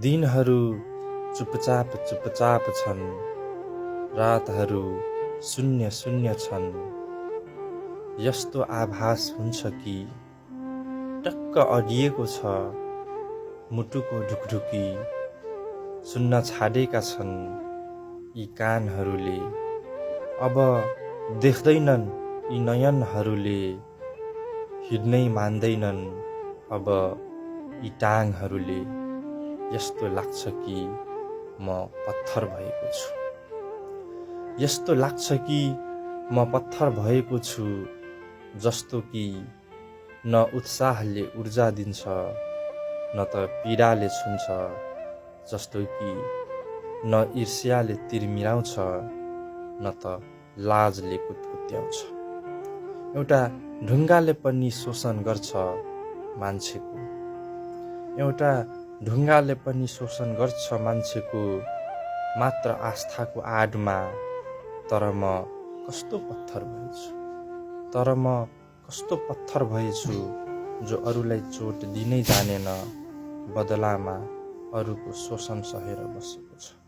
दिनहरू चुपचाप चुपचाप छन्, रातहरू शून्य शून्य छन्। यस्तो आभास हुन्छ कि टक्क अडिएको छ मुटुको ढुकढुकी। सुन्न छाडेका छन् यी कानहरूले, अब देख्दैनन् यी नयनहरूले। हिँड्नै मान्दैनन् अब यी टाङहरूले। यस्तो लाग्छ कि म पत्थर भएको छु। यस्तो लाग्छ कि म पत्थर भएको छु। जस्तो कि न उत्साहले ऊर्जा दिन्छ, न त पीडाले छुन्छ। जस्तो कि न ईर्ष्याले तिरमिराउँछ, न त लाजले कुतकुत्याउँछ। एउटा ढुङ्गाले पनि शोषण गर्छ मान्छेको। एउटा ढुङ्गाले पनि शोषण गर्छ मान्छेको, मात्र आस्थाको आडमा। तर म कस्तो पत्थर भएछु, तर म कस्तो पत्थर भएछु, जो अरूलाई चोट दिनै जानेन, बदलामा अरूको शोषण सहेर बसेको छ।